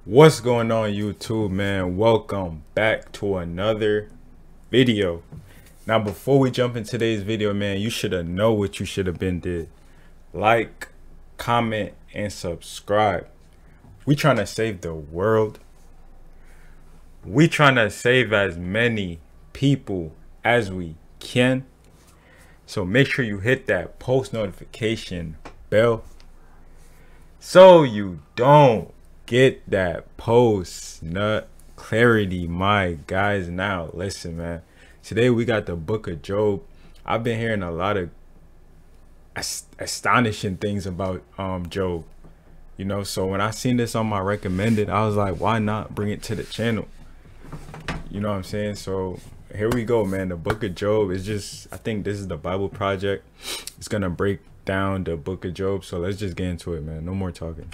What's going on, YouTube, man? Welcome back to another video. Now, before we jump into today's video, man, you should have know what you should have been did. Like, comment, and subscribe. We trying to save the world. We trying to save as many people as we can. So make sure you hit that post notification bell so you don't get that post nut clarity, my guys. Now listen, man, today we got the book of Job. I've been hearing a lot of astonishing things about Job, you know, so when I seen this on my recommended, I was like, why not bring it to the channel? You know what I'm saying? So here we go, man. The book of Job is just, I think this is the Bible Project. It's gonna break down the book of Job, so let's just get into it, man. No more talking.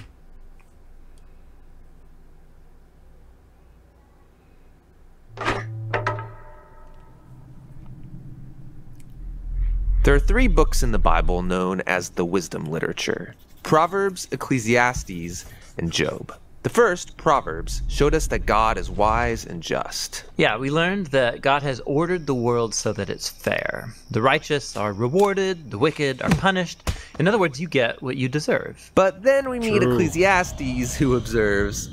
There are three books in the Bible known as the wisdom literature: Proverbs, Ecclesiastes, and Job. The first, Proverbs, showed us that God is wise and just. Yeah, we learned that God has ordered the world so that it's fair. The righteous are rewarded, the wicked are punished. In other words, you get what you deserve. But then we meet True. Ecclesiastes, who observes,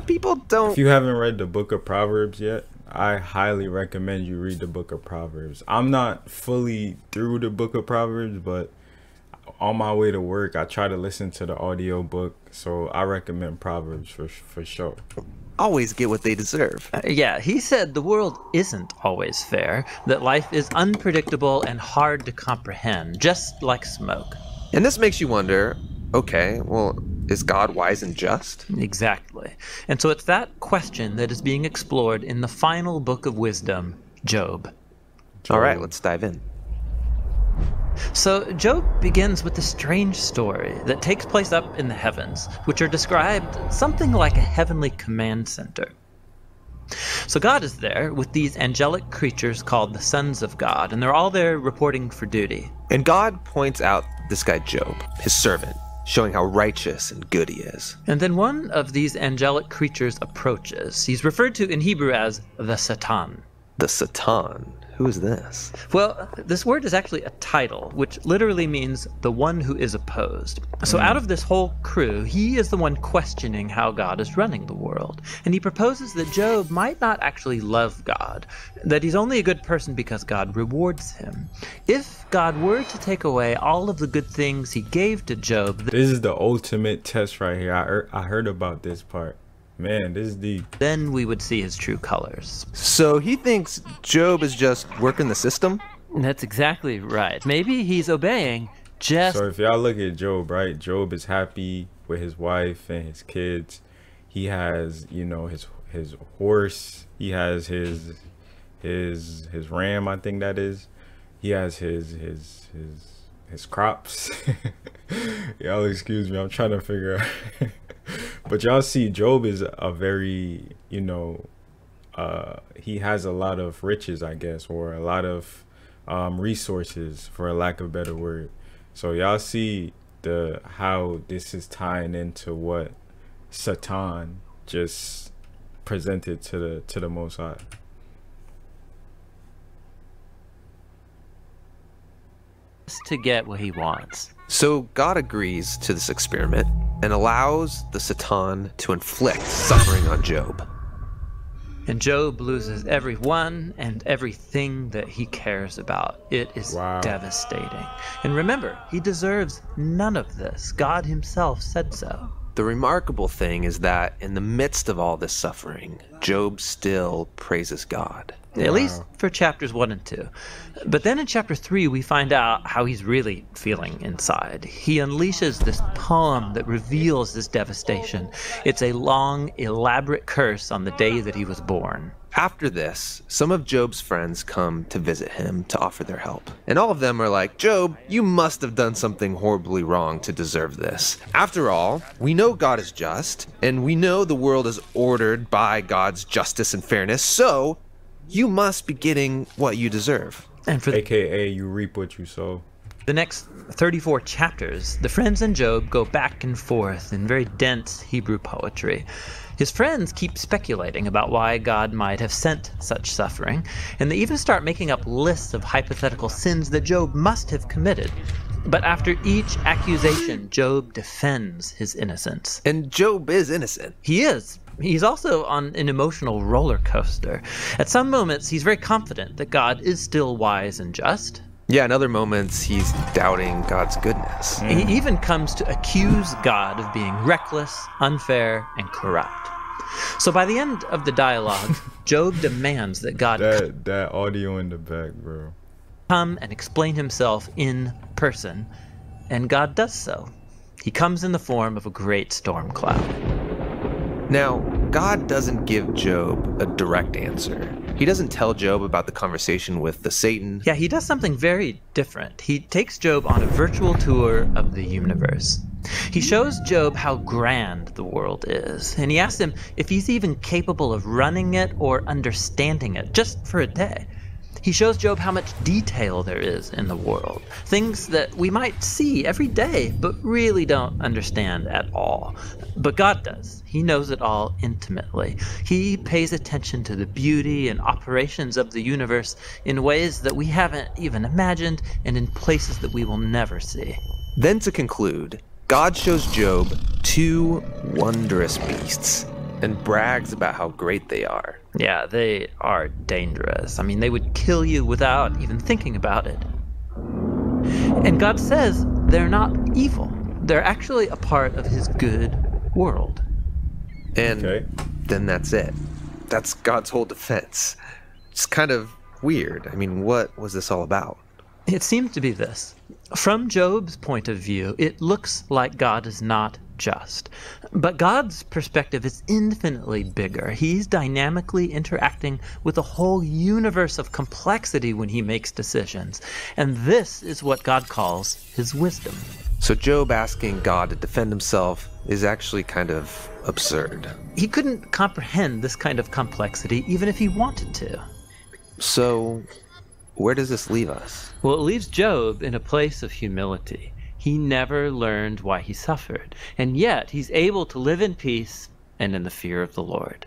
people don't... If you haven't read the book of Proverbs yet, I highly recommend you read the book of Proverbs. I'm not fully through the book of Proverbs, but on my way to work, I try to listen to the audio book. So I recommend Proverbs for sure. always get what they deserve. Yeah, he said the world isn't always fair, that life is unpredictable and hard to comprehend, just like smoke. And this makes you wonder, okay, well, is God wise and just? Exactly. And so it's that question that is being explored in the final book of wisdom, Job. All right, let's dive in. So Job begins with a strange story that takes place up in the heavens, which are described something like a heavenly command center. So God is there with these angelic creatures called the sons of God, and they're all there reporting for duty. And God points out this guy Job, his servant, showing how righteous and good he is. And then one of these angelic creatures approaches. He's referred to in Hebrew as the Satan. The Satan. Who is this? Well, this word is actually a title, which literally means the one who is opposed. So out of this whole crew, he is the one questioning how God is running the world. And he proposes that Job might not actually love God, that he's only a good person because God rewards him. If God were to take away all of the good things he gave to Job... This is the ultimate test right here. I heard about this part. Man, this is deep. Then we would see his true colors. So he thinks Job is just working the system? That's exactly right. Maybe he's obeying just... So if y'all look at Job, right? Job is happy with his wife and his kids. He has, you know, his horse. He has his ram, I think that is. He has his crops. Y'all excuse me, I'm trying to figure out. But y'all see, Job is a very, you know, he has a lot of riches, I guess, or a lot of resources, for a lack of a better word. So y'all see how this is tying into what Satan just presented to the Most High. to get what he wants. So God agrees to this experiment and allows the Satan to inflict suffering on Job. And Job loses everyone and everything that he cares about. It is devastating. And remember, he deserves none of this. God himself said so. The remarkable thing is that in the midst of all this suffering, Job still praises God. At least for chapters 1 and 2. But then in chapter 3, we find out how he's really feeling inside. He unleashes this poem that reveals this devastation. It's a long, elaborate curse on the day that he was born. After this, some of Job's friends come to visit him to offer their help. And all of them are like, Job, you must have done something horribly wrong to deserve this. After all, we know God is just, and we know the world is ordered by God's justice and fairness, so you must be getting what you deserve. And for AKA, you reap what you sow. the next 34 chapters, the friends and Job go back and forth in very dense Hebrew poetry. His friends keep speculating about why God might have sent such suffering, and they even start making up lists of hypothetical sins that Job must have committed. But after each accusation, Job defends his innocence. And Job is innocent. He is. He's also on an emotional roller coaster. At some moments, he's very confident that God is still wise and just. Yeah, in other moments, he's doubting God's goodness. He even comes to accuse God of being reckless, unfair, and corrupt. So by the end of the dialogue, Job demands that God that audio in the back, bro. Come and explain himself in person, and God does so. He comes in the form of a great storm cloud. Now, God doesn't give Job a direct answer. He doesn't tell Job about the conversation with the Satan. Yeah, he does something very different. He takes Job on a virtual tour of the universe. He shows Job how grand the world is, and he asks him if he's even capable of running it or understanding it, just for a day. He shows Job how much detail there is in the world, things that we might see every day, but really don't understand at all. But God does. He knows it all intimately. He pays attention to the beauty and operations of the universe in ways that we haven't even imagined and in places that we will never see. Then to conclude, God shows Job two wondrous beasts and brags about how great they are. Yeah, they are dangerous. I mean, they would kill you without even thinking about it. And God says they're not evil. They're actually a part of his good world. And then that's it. That's God's whole defense. It's kind of weird. I mean, what was this all about? It seems to be this. From Job's point of view, it looks like God is not just. But God's perspective is infinitely bigger. He's dynamically interacting with a whole universe of complexity when he makes decisions. And this is what God calls his wisdom. So Job asking God to defend himself is actually kind of absurd. He couldn't comprehend this kind of complexity even if he wanted to. So where does this leave us? Well, it leaves Job in a place of humility. He never learned why he suffered, and yet he's able to live in peace and in the fear of the Lord.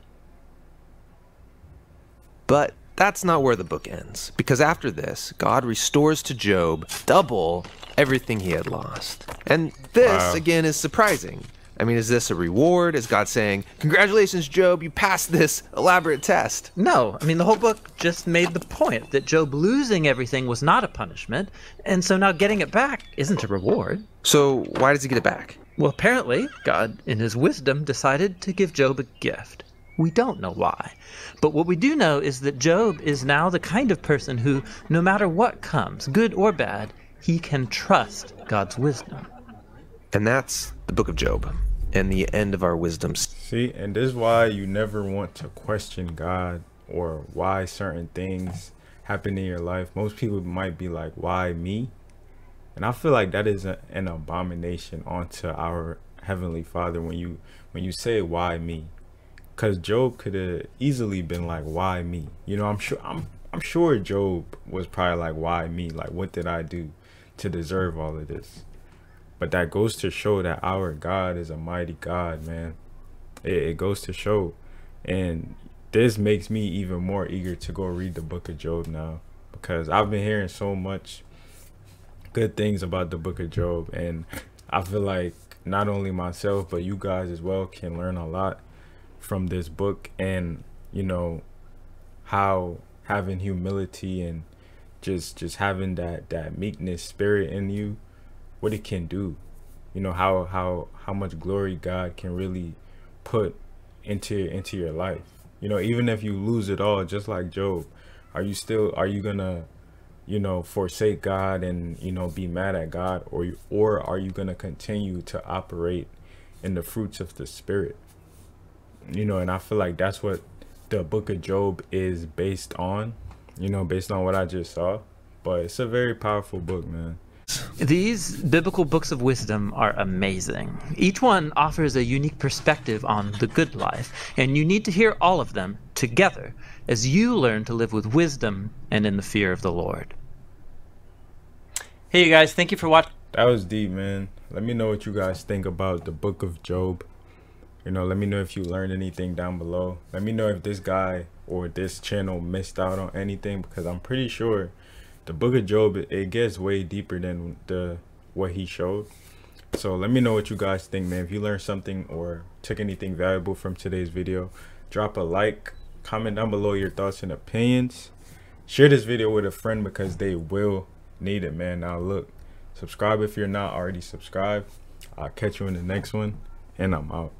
But that's not where the book ends, because after this, God restores to Job double everything he had lost. And this, again, is surprising. I mean, is this a reward? Is God saying, congratulations, Job, you passed this elaborate test? No, I mean, the whole book just made the point that Job losing everything was not a punishment, and so now getting it back isn't a reward. So why does he get it back? Well, apparently, God, in his wisdom, decided to give Job a gift. We don't know why. But what we do know is that Job is now the kind of person who, no matter what comes, good or bad, he can trust God's wisdom. And that's the book of Job and the end of our wisdom. See, and this is why you never want to question God or why certain things happen in your life. Most people might be like, why me? And I feel like that is an abomination onto our Heavenly Father when you say, why me? Because Job could have easily been like, why me? You know, I'm sure Job was probably like, why me? Like, what did I do to deserve all of this? But that goes to show that our God is a mighty God, man. It goes to show. And this makes me even more eager to go read the book of Job now, because I've been hearing so much good things about the book of Job, and I feel like not only myself but you guys as well can learn a lot from this book. And you know how having humility and just having that meekness spirit in you, what it can do, you know, how much glory God can really put into your life. You know, even if you lose it all, just like Job, are you gonna, you know, forsake God and, you know, be mad at God, or are you gonna continue to operate in the fruits of the Spirit? You know, and I feel like that's what the book of Job is based on, you know, based on what I just saw. But it's a very powerful book, man. These biblical books of wisdom are amazing. Each one offers a unique perspective on the good life, and you need to hear all of them together as you learn to live with wisdom and in the fear of the Lord. Hey, you guys, thank you for watching. That was deep, man. Let me know what you guys think about the book of Job. You know, let me know if you learned anything down below. Let me know if this guy or this channel missed out on anything, because I'm pretty sure the book of Job, it gets way deeper than what he showed. So let me know what you guys think, man. If you learned something or took anything valuable from today's video, drop a like, comment down below your thoughts and opinions. Share this video with a friend because they will need it, man. Now look, subscribe if you're not already subscribed. I'll catch you in the next one, and I'm out.